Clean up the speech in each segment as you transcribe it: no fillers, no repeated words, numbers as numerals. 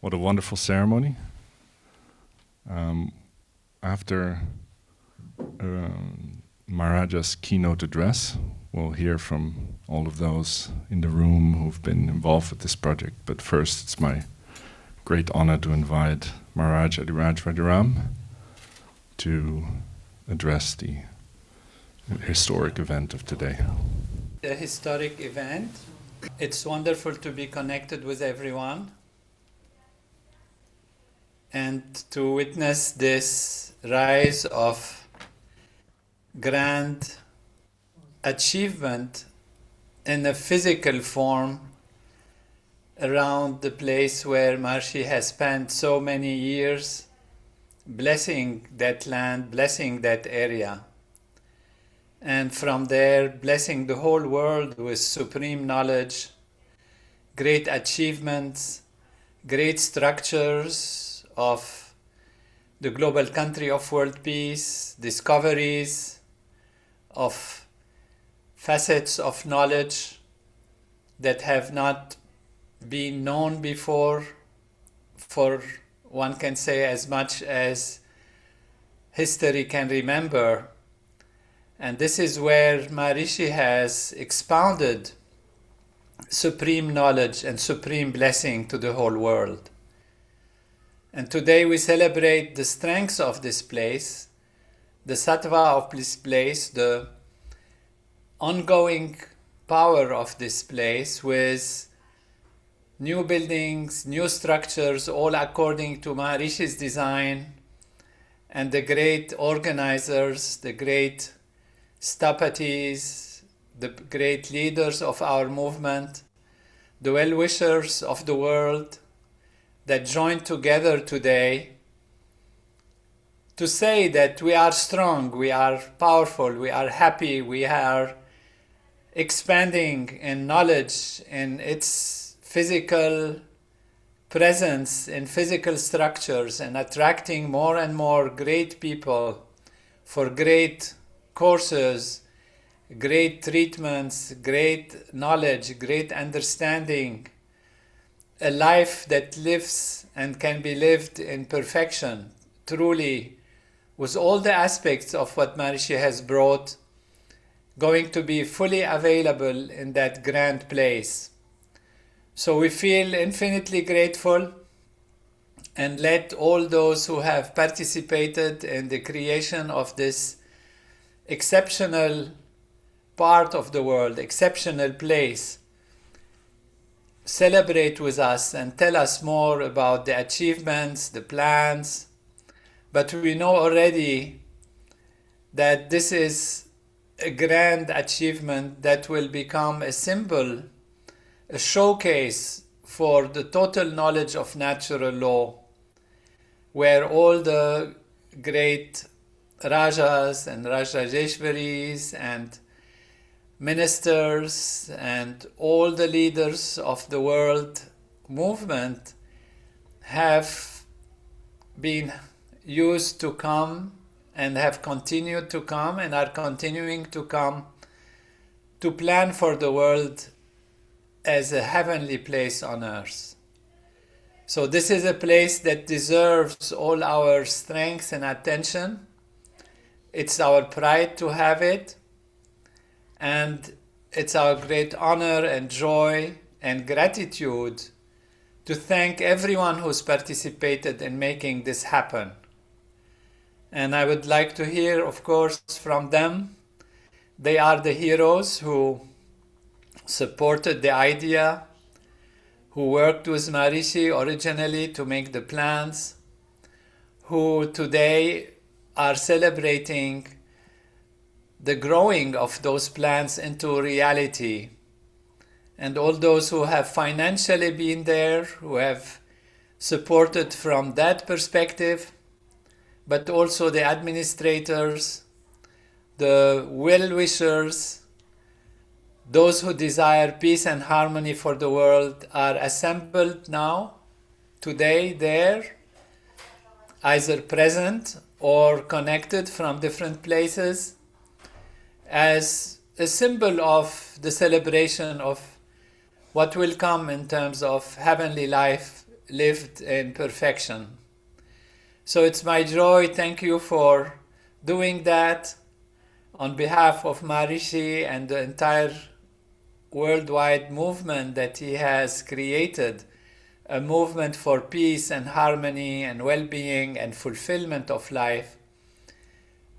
What a wonderful ceremony. After Maharaja's keynote address, we'll hear from all of those in the room who've been involved with this project. But first, it's my great honor to invite Maharaj Adhiraj Rajaram to address the historic event of today. The historic event. It's wonderful to be connected with everyone and to witness this rise of grand achievement in a physical form around the place where Maharishi has spent so many years blessing that land, blessing that area. And from there, blessing the whole world with supreme knowledge, great achievements, great structures of the global country of world peace, discoveries of facets of knowledge that have not been known before, for one can say as much as history can remember. And this is where Maharishi has expounded supreme knowledge and supreme blessing to the whole world. And today we celebrate the strengths of this place, the sattva of this place, the ongoing power of this place with new buildings, new structures, all according to Maharishi's design, and the great organizers, the great Stapatis, the great leaders of our movement, the well-wishers of the world that joined together today to say that we are strong, we are powerful, we are happy, we are expanding in knowledge, in its physical presence, in physical structures, and attracting more and more great people for great courses, great treatments, great knowledge, great understanding, a life that lives and can be lived in perfection, truly, with all the aspects of what Maharishi has brought, going to be fully available in that grand place. So we feel infinitely grateful, and let all those who have participated in the creation of this exceptional part of the world, exceptional place, celebrate with us and tell us more about the achievements, the plans. But we know already that this is a grand achievement that will become a symbol, a showcase for the total knowledge of natural law, where all the great Rajas and Rajeshwaris and ministers and all the leaders of the world movement have been used to come and have continued to come and are continuing to come to plan for the world as a heavenly place on earth. So this is a place that deserves all our strength and attention. It's our pride to have it, and it's our great honor and joy and gratitude to thank everyone who's participated in making this happen. And I would like to hear, of course, from them. They are the heroes who supported the idea, who worked with Maharishi originally to make the plans, who today are celebrating the growing of those plans into reality. And all those who have financially been there, who have supported from that perspective, but also the administrators, the well-wishers, those who desire peace and harmony for the world are assembled now, today, there, either present or connected from different places, as a symbol of the celebration of what will come in terms of heavenly life lived in perfection. So it's my joy. Thank you for doing that on behalf of Maharishi and the entire worldwide movement that he has created, a movement for peace and harmony and well-being and fulfillment of life.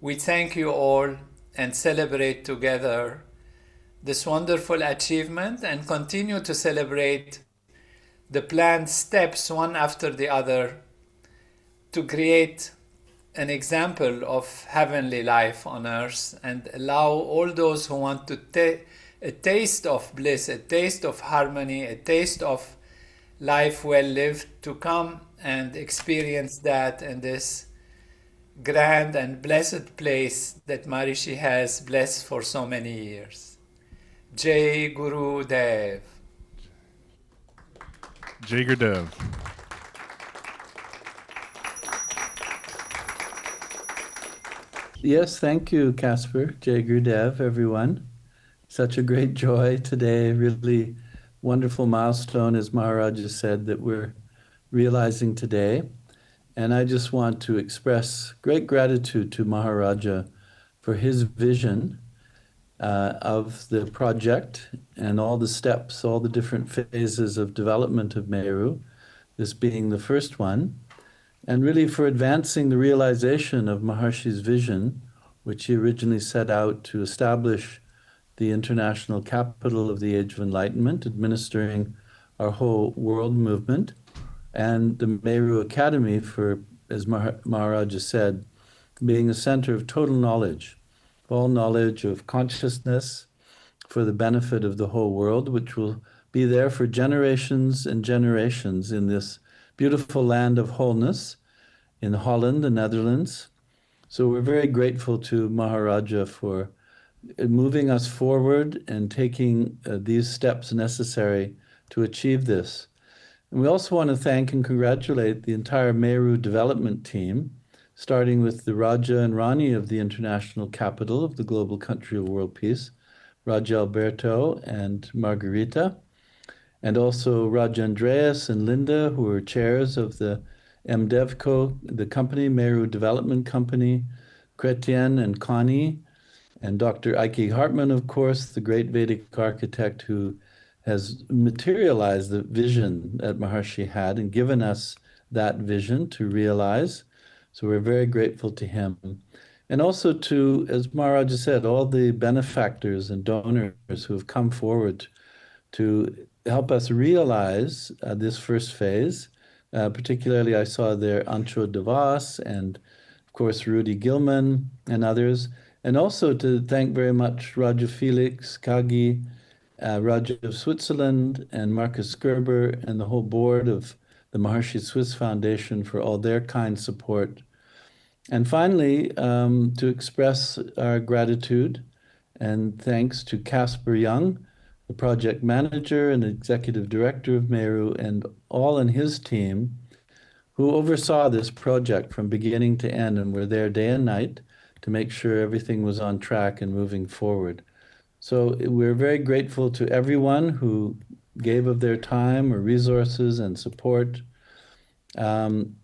We thank you all and celebrate together this wonderful achievement and continue to celebrate the planned steps one after the other to create an example of heavenly life on earth and allow all those who want to take a taste of bliss, a taste of harmony, a taste of life well lived to come and experience that in this grand and blessed place that Maharishi has blessed for so many years. Jai Guru Dev. Jai Gurudev. Yes, thank you, Caspar. Jai Gurudev, everyone. Such a great joy today, really wonderful milestone, as Maharaja said, that we're realizing today. And I just want to express great gratitude to Maharaja for his vision of the project and all the steps, all the different phases of development of MERU, this being the first one, and really for advancing the realization of Maharishi's vision, which he originally set out to establish the international capital of the Age of Enlightenment, administering our whole world movement, and the MERU Academy for, as Maharaja said, being a center of total knowledge, all knowledge of consciousness for the benefit of the whole world, which will be there for generations and generations in this beautiful land of wholeness in Holland, the Netherlands. So we're very grateful to Maharaja for moving us forward and taking these steps necessary to achieve this. And we also want to thank and congratulate the entire MERU development team, starting with the Raja and Rani of the international capital of the global country of world peace, Raja Alberto and Margarita, and also Raja Andreas and Linda, who are chairs of the MDevco, the company, MERU Development Company, Chrétien and Connie, and Dr. Eike Hartmann, of course, the great Vedic architect who has materialized the vision that Maharishi had and given us that vision to realize. So we're very grateful to him. And also to, as Maharaja said, all the benefactors and donors who have come forward to help us realize this first phase. Particularly, I saw there Antjo de Vos and, of course, Rudy Gilman and others. And also to thank very much Raja Felix Kagi, Raja of Switzerland, and Markus Gerber, and the whole board of the Maharishi Swiss Foundation for all their kind support. And finally, to express our gratitude and thanks to Caspar Jung, the project manager and executive director of MERU, and all in his team who oversaw this project from beginning to end and were there day and night to make sure everything was on track and moving forward. So we're very grateful to everyone who gave of their time or resources and support. And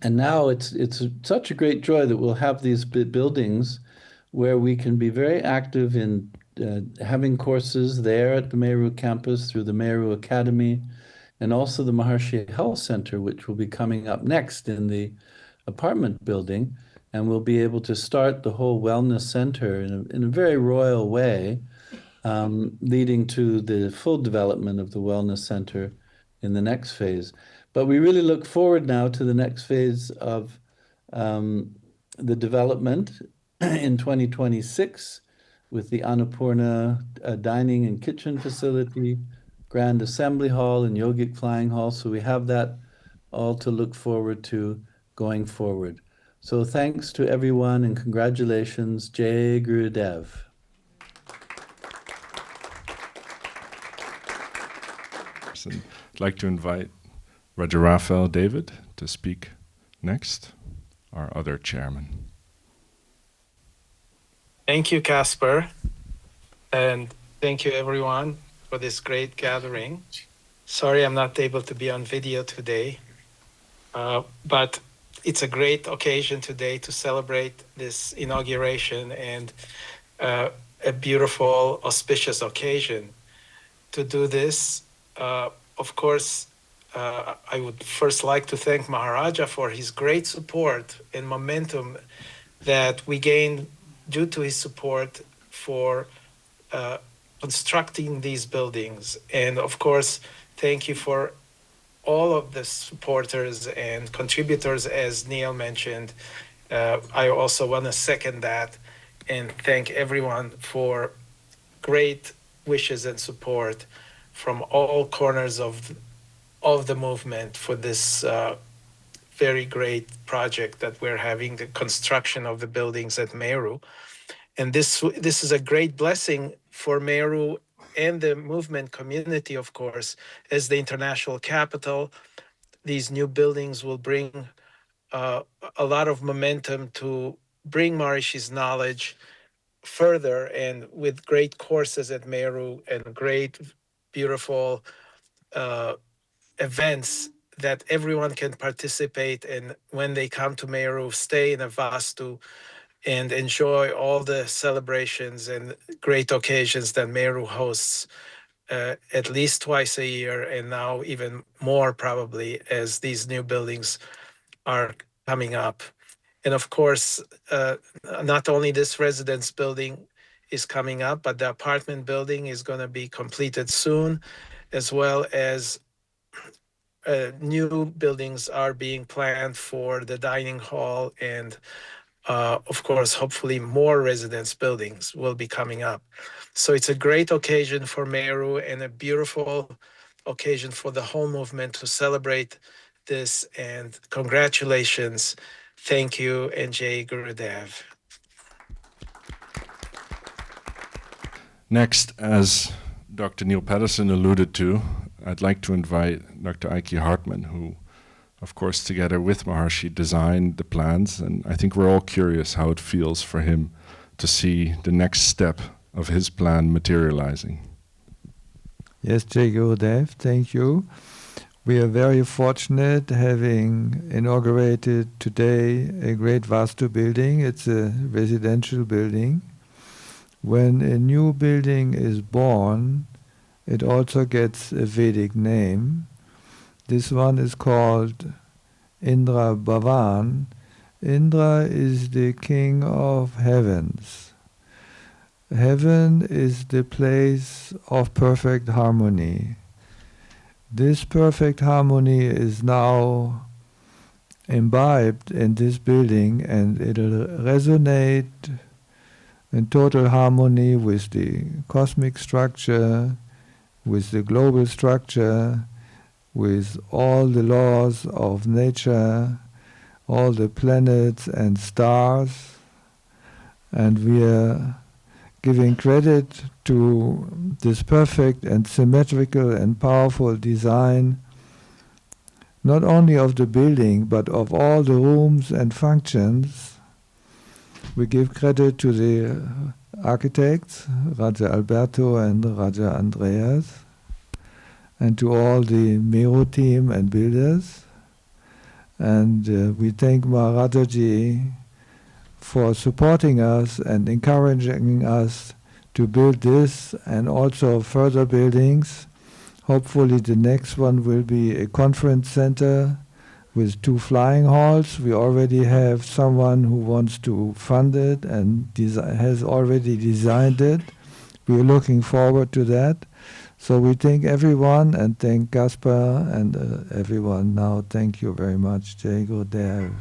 now it's such a great joy that we'll have these buildings where we can be very active in having courses there at the MERU campus through the MERU Academy, and also the Maharishi Health Center, which will be coming up next in the apartment building. And we'll be able to start the whole wellness center in a very royal way, leading to the full development of the wellness center in the next phase. But we really look forward now to the next phase of the development in 2026 with the Annapurna dining and kitchen facility, Grand Assembly Hall, and Yogic Flying Hall. So we have that all to look forward to going forward. So thanks to everyone and congratulations. Jai Gurudev. I'd like to invite Raja Rafael David to speak next, our other chairman. Thank you, Caspar, and thank you everyone for this great gathering. Sorry I'm not able to be on video today, but it's a great occasion today to celebrate this inauguration and a beautiful, auspicious occasion. To do this, of course, I would first like to thank Maharaja for his great support and momentum that we gained due to his support for constructing these buildings. And of course, thank you for all of the supporters and contributors, as Neil mentioned. I also want to second that and thank everyone for great wishes and support from all corners of the movement for this very great project that we're having, the construction of the buildings at MERU. And this is a great blessing for MERU and the movement community, of course, as the international capital. These new buildings will bring a lot of momentum to bring Maharishi's knowledge further, and with great courses at MERU and great, beautiful events that everyone can participate in when they come to MERU, stay in a Vastu, and enjoy all the celebrations and great occasions that MERU hosts at least twice a year, and now even more probably as these new buildings are coming up. And of course, not only this residence building is coming up, but the apartment building is going to be completed soon, as well as new buildings are being planned for the dining hall, and of course, hopefully more residence buildings will be coming up. So it's a great occasion for MERU and a beautiful occasion for the whole movement to celebrate this, and congratulations. Thank you, and Jai Gurudev. Next, as Dr. Neil Paterson alluded to, I'd like to invite Dr. Eike Hartmann, who, of course, together with Maharishi, designed the plans, and I think we're all curious how it feels for him to see the next step of his plan materializing. Yes, Jai Gurudev, thank you. We are very fortunate having inaugurated today a great Vastu building. It's a residential building. When a new building is born, it also gets a Vedic name. This one is called Indra Bhavan. Indra is the king of heavens. Heaven is the place of perfect harmony. This perfect harmony is now imbibed in this building, and it'll resonate in total harmony with the cosmic structure, with the global structure, with all the laws of nature, all the planets and stars. And we are giving credit to this perfect and symmetrical and powerful design, not only of the building, but of all the rooms and functions. We give credit to the architects, Raja Alberto and Raja Andreas, and to all the MERU team and builders. And we thank Maharajaji for supporting us and encouraging us to build this and also further buildings. Hopefully the next one will be a conference center with 2 flying halls. We already have someone who wants to fund it and has already designed it. We are looking forward to that. So we thank everyone and thank Caspar and everyone. Now, thank you very much. Jai Gurudev.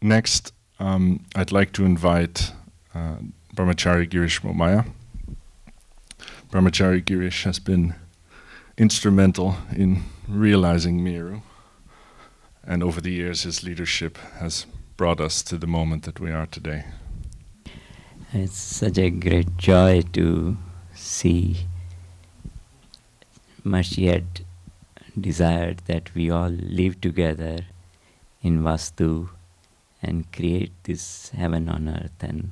Next, I'd like to invite Brahmachari Girish Momaya. Brahmachari Girish has been instrumental in realizing MERU, and over the years his leadership has brought us to the moment that we are today. It's such a great joy to see Maharishi had desired that we all live together in Vastu and create this heaven on earth, and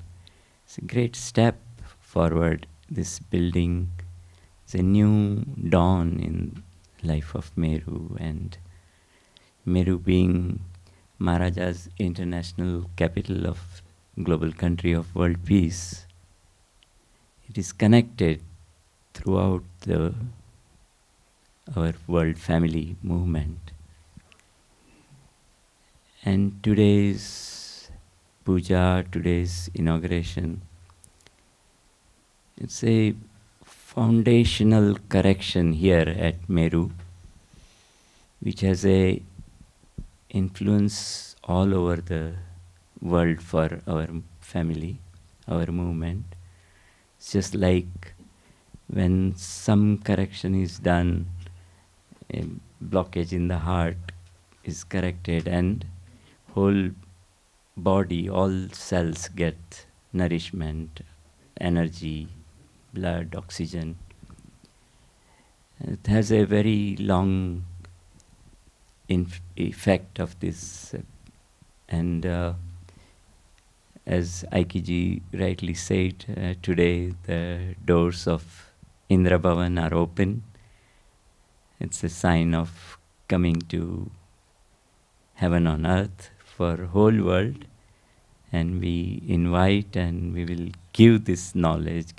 It's a great step forward. This building is a new dawn in life of Meru, and Meru being Maharaja's international capital of global country of world peace. It is connected throughout our world family movement. And today's puja, today's inauguration, it's a foundational correction here at Meru, which has a influence all over the world for our family, our movement. It's just like when some correction is done, a blockage in the heart is corrected, and whole body, all cells get nourishment, energy, blood, oxygen. It has a very long effect of this, and as Eike ji rightly said, today the doors of Indra Bhavan are open. It's a sign of coming to heaven on earth for whole world, and we invite and we will give this knowledge,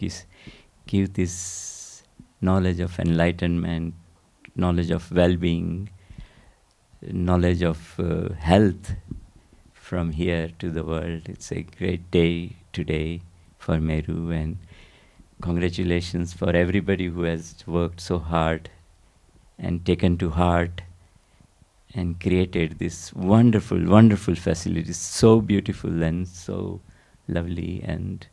give this knowledge of enlightenment, knowledge of well-being, knowledge of health from here to the world. It's a great day today for Meru, and congratulations for everybody who has worked so hard and taken to heart and created this wonderful, wonderful facility. So beautiful and so lovely, and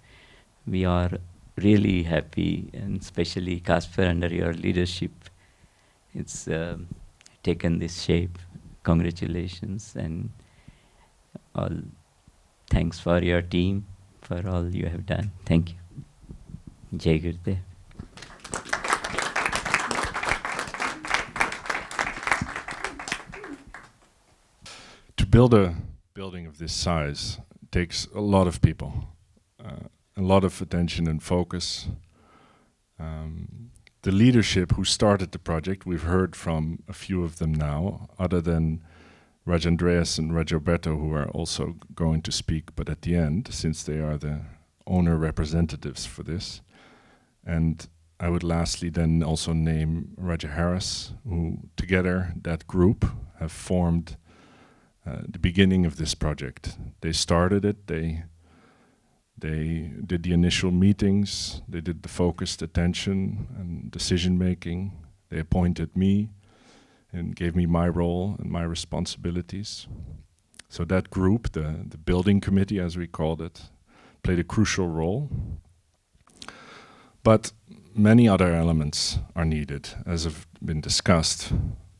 we are really happy, and especially Caspar, under your leadership, it's taken this shape. Congratulations, and all thanks for your team, for all you have done. Thank you. Jai Gurudev. To build a building of this size takes a lot of people, a lot of attention and focus. The leadership who started the project, we've heard from a few of them now, other than Raj Andreas and Raj Alberto, who are also going to speak, but at the end, since they are the owner representatives for this. And I would lastly then also name Raja Harris, who together, that group, have formed the beginning of this project. They started it, they did the initial meetings, they did the focused attention and decision making, they appointed me and gave me my role and my responsibilities. So that group, the building committee as we called it, played a crucial role. But many other elements are needed, as have been discussed.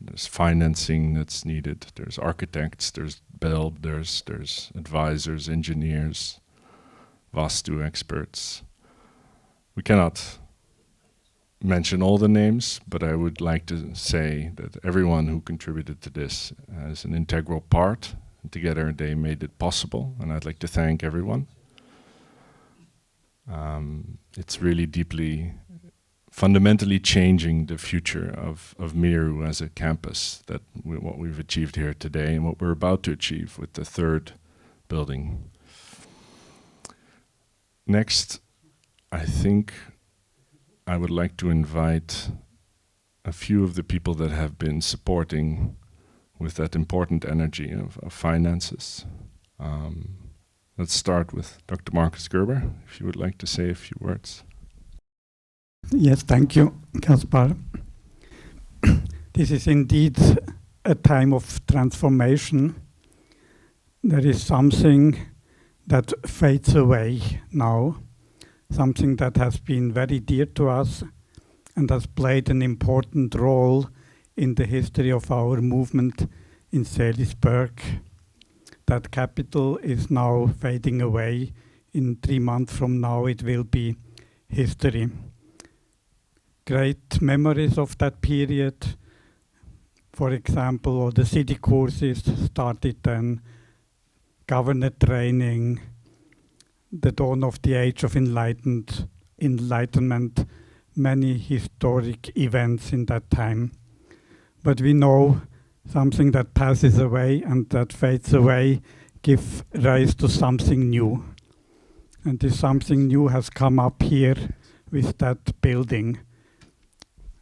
There's financing that's needed, there's architects, there's builders, there's advisors, engineers, Vastu experts. We cannot mention all the names, but I would like to say that everyone who contributed to this has an integral part, and together they made it possible, and I'd like to thank everyone. It's really deeply, fundamentally changing the future of MERU as a campus, that what we've achieved here today and what we're about to achieve with the third building. Next, I think I would like to invite a few of the people that have been supporting with that important energy of finances. Let's start with Dr. Markus Gerber, if you would like to say a few words. Yes, thank you, Caspar. This is indeed a time of transformation. There is something that fades away now, something that has been very dear to us and has played an important role in the history of our movement in Salisbury. That capital is now fading away. In 3 months from now, it will be history. Great memories of that period. For example, all the city courses started then, governor training, the dawn of the age of enlightenment, many historic events in that time. But we know something that passes away and that fades away give rise to something new. And this something new has come up here with that building.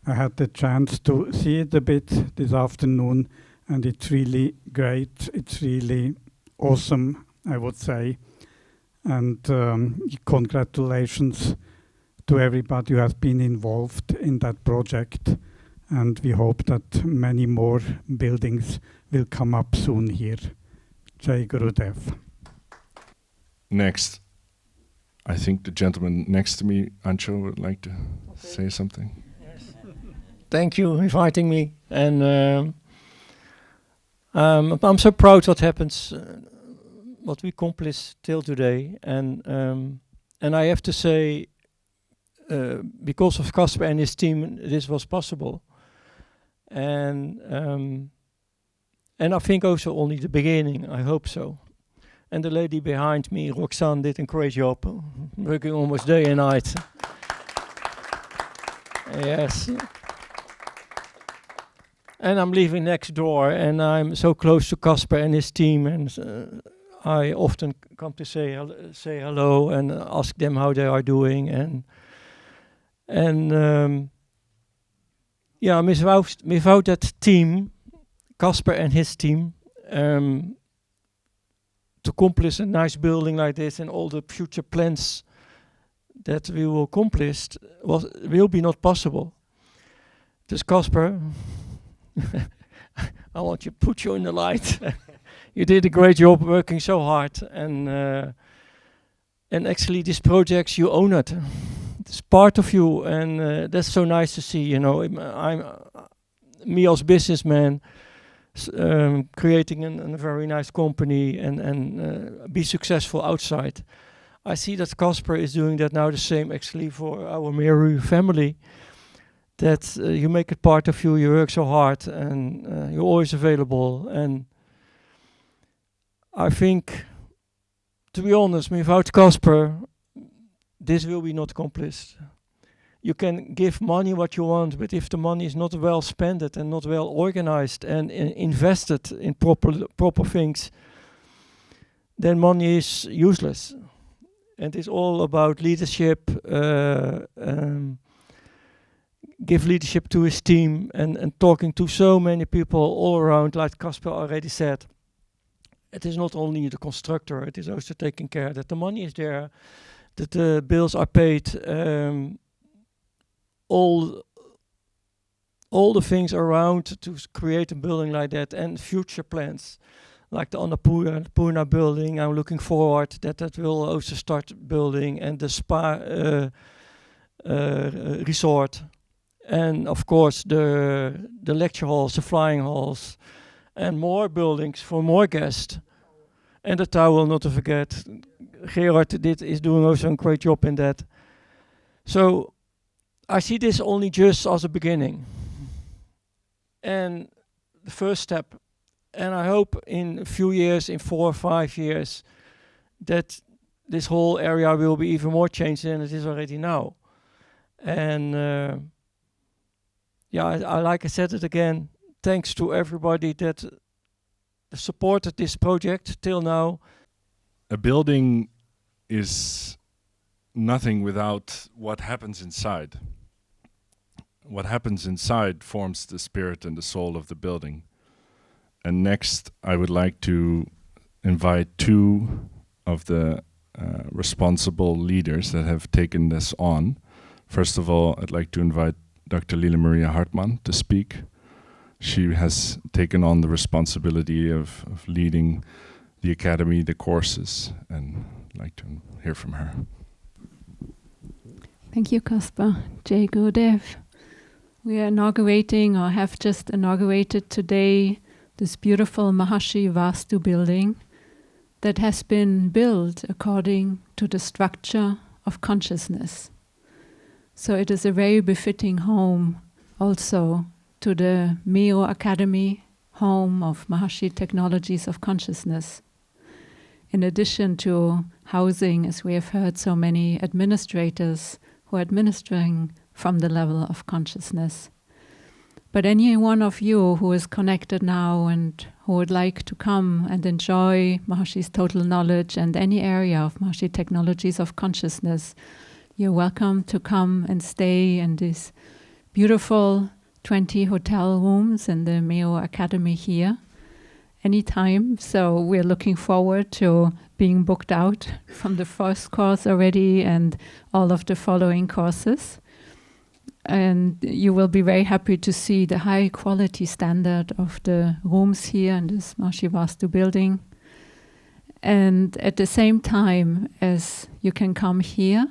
I had the chance to see it a bit this afternoon, and it's really great. It's really awesome, I would say. And congratulations to everybody who has been involved in that project. And we hope that many more buildings will come up soon here. Jai Gurudev. Next, I think the gentleman next to me, Antjo, would like to say something. Yes. Thank you for inviting me. And I'm so proud what happens, what we accomplished till today. And I have to say, because of Caspar and his team, this was possible. And I think also only the beginning, I hope so. And the lady behind me, Roxanne, did a great job, working almost day and night. Yes. And I'm living next door, and I'm so close to Caspar and his team, and I often come to say hello and ask them how they are doing, yeah, without that team, Caspar and his team, to accomplish a nice building like this and all the future plans that we will accomplish will be not possible. Dus Caspar, I want to put you in the light. You did a great job working so hard, and actually these projects, you own it. It's part of you, and that's so nice to see. You know, me as businessman, creating a very nice company and be successful outside. I see that Caspar is doing that now the same actually for our MERU family. That you make it part of you, you work so hard, and you're always available. And I think, to be honest, without Caspar, this will be not accomplished. You can give money what you want, but if the money is not well spent and not well organized and invested in proper things, then money is useless. And it's all about leadership, give leadership to his team, and talking to so many people all around, like Caspar already said. It is not only the constructor, it is also taking care that the money is there, that the bills are paid, all the things around to create a building like that, and future plans, like the Annapurna building. I'm looking forward that will also start building, and the spa resort, and of course the lecture halls, the flying halls, and more buildings for more guests. And the tower, not to forget, Gerard is doing also a great job in that. So I see this only just as a beginning and the first step. And I hope in a few years, in 4 or 5 years, that this whole area will be even more changed than it is already now. And yeah, like I said it again, thanks to everybody that supported this project till now. A building is nothing without what happens inside. What happens inside forms the spirit and the soul of the building. And next, I would like to invite 2 of the responsible leaders that have taken this on. First of all, I'd like to invite Dr. Lila-Maria Hartmann to speak. She has taken on the responsibility of leading the academy, the courses, and I'd like to hear from her. Thank you, Caspar. Jai Gurudev. We are inaugurating, or have just inaugurated today, this beautiful Maharshi Vastu building that has been built according to the structure of consciousness. So it is a very befitting home also to the MERU Academy, home of Maharshi Technologies of Consciousness. In addition to housing, as we have heard, so many administrators who are administering from the level of consciousness. But any one of you who is connected now and who would like to come and enjoy Mahashi's total knowledge and any area of Mahashi technologies of consciousness, you're welcome to come and stay in these beautiful 20 hotel rooms in the MERU Academy here anytime. So we're looking forward to being booked out from the first course already and all of the following courses. And you will be very happy to see the high quality standard of the rooms here in this Mahashi Vastu building. And at the same time as you can come here,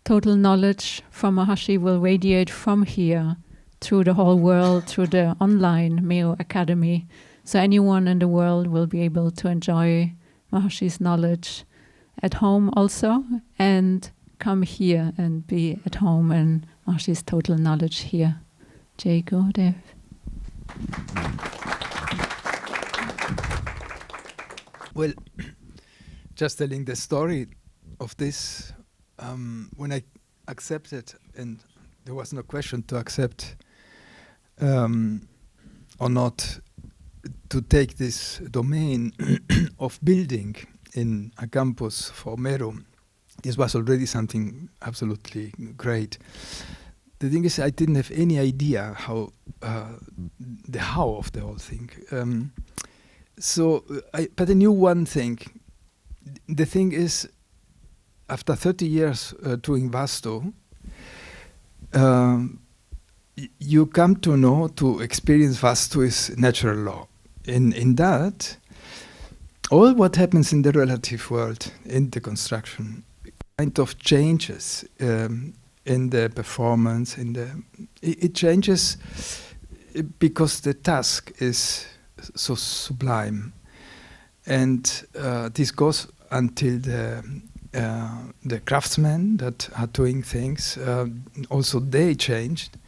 total knowledge from Mahashi will radiate from here through the whole world, through the online MERU Academy. So anyone in the world will be able to enjoy Mahashi's knowledge at home also, and come here and be at home in Mahashi's total knowledge here. Jai Gurudev. Well, just telling the story of this, when I accepted, and there was no question to accept or not, to take this domain of building in a campus for MERU, this was already something absolutely great. The thing is, I didn't have any idea how the how of the whole thing. But I knew one thing. The thing is, after 30 years doing Vastu, you come to know, to experience Vastu is natural law. In that, all what happens in the relative world, in the construction, kind of changes in the performance, it changes because the task is so sublime. And this goes until the craftsmen that are doing things, also they changed.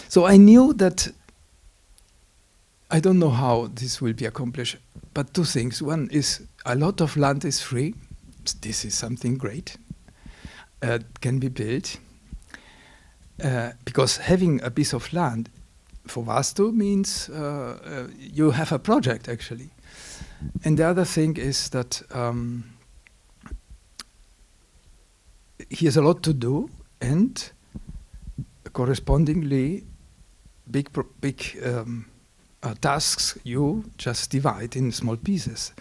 So I knew that I don't know how this will be accomplished, but two things. One is a lot of land is free. This is something great. Can be built. Because having a piece of land for Vastu means you have a project, actually. And the other thing is that he has a lot to do, and correspondingly big tasks you just divide in small pieces.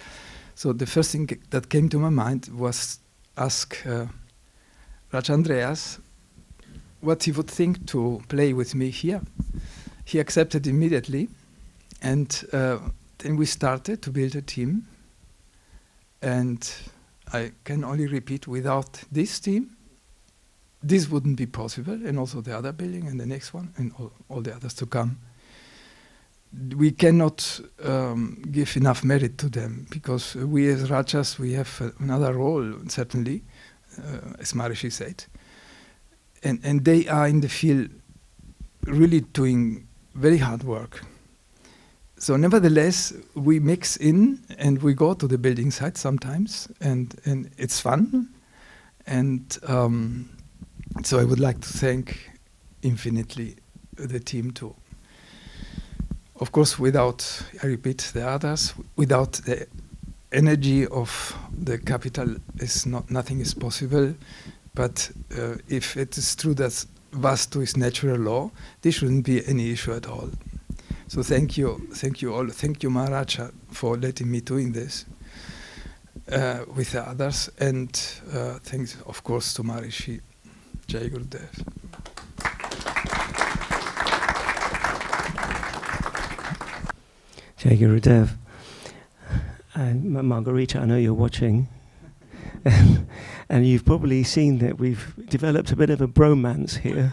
So the first thing that came to my mind was ask Raj Andreas what he would think to play with me here. He accepted immediately, and then we started to build a team. And I can only repeat, without this team, this wouldn't be possible, and also the other building and the next one and all the others to come. We cannot give enough merit to them, because we as Rajas, we have another role, certainly, as Maharishi said. And they are in the field really doing very hard work. So nevertheless, we mix in and we go to the building site sometimes, and it's fun. And so I would like to thank infinitely the team too. Of course, without, I repeat, the others, without the energy of the capital, nothing is possible. But if it is true that Vastu is natural law, there shouldn't be any issue at all. So thank you all. Thank you, Maharaja, for letting me doing this with the others. And thanks, of course, to Maharishi. Jai Gurudev. Jai Gurudev. Margarita, I know you're watching. And you've probably seen that we've developed a bit of a bromance here.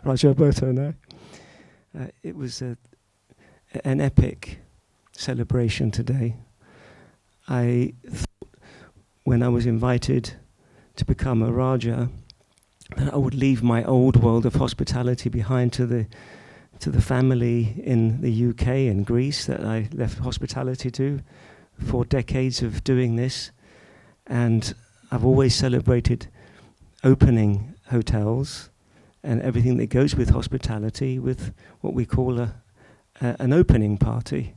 Right, Alberto, no? It was an epic celebration today. I thought when I was invited to become a Raja that I would leave my old world of hospitality behind to the family in the UK and Greece that I left hospitality to for decades of doing this. And I've always celebrated opening hotels and everything that goes with hospitality with what we call an opening party.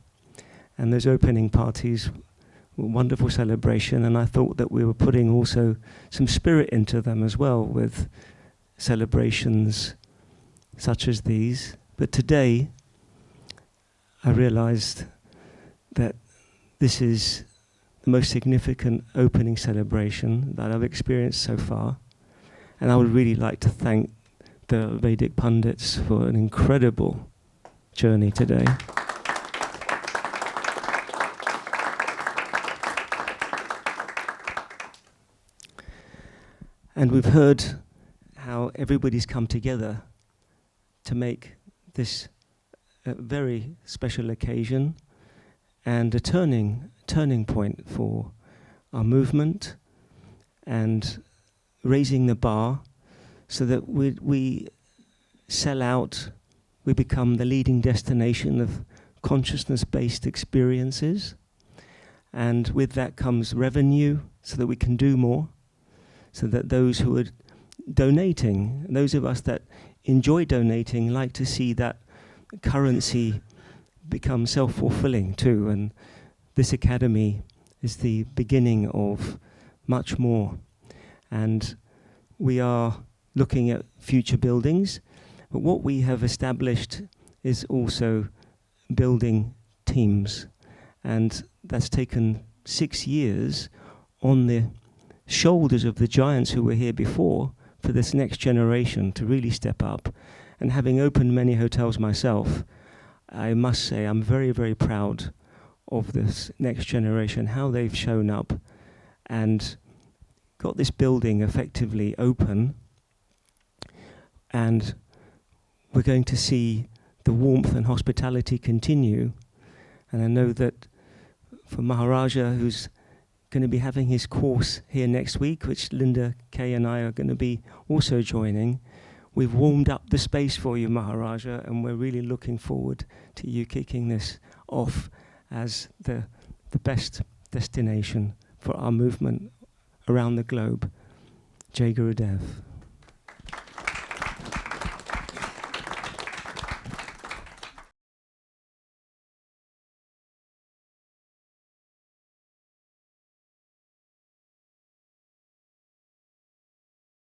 And those opening parties were a wonderful celebration, and I thought that we were putting also some spirit into them as well with celebrations such as these. But today, I realized that this is the most significant opening celebration that I've experienced so far. And I would really like to thank the Vedic pundits for an incredible journey today. And we've heard how everybody's come together to make this a very special occasion and a turning point for our movement, and raising the bar so that we sell out, we become the leading destination of consciousness-based experiences. And with that comes revenue so that we can do more, so that those who are donating, those of us that enjoy donating, like to see that currency become self-fulfilling too. And this academy is the beginning of much more. And we are looking at future buildings, but what we have established is also building teams. And that's taken 6 years on the shoulders of the giants who were here before for this next generation to really step up. And having opened many hotels myself, I must say I'm very, very proud of this next generation, how they've shown up and got this building effectively open. And we're going to see the warmth and hospitality continue. And I know that for Maharaja, who's going to be having his course here next week, which Linda Kay and I are going to be also joining, we've warmed up the space for you, Maharaja, and we're really looking forward to you kicking this off as the best destination for our movement around the globe. Jai Gurudev.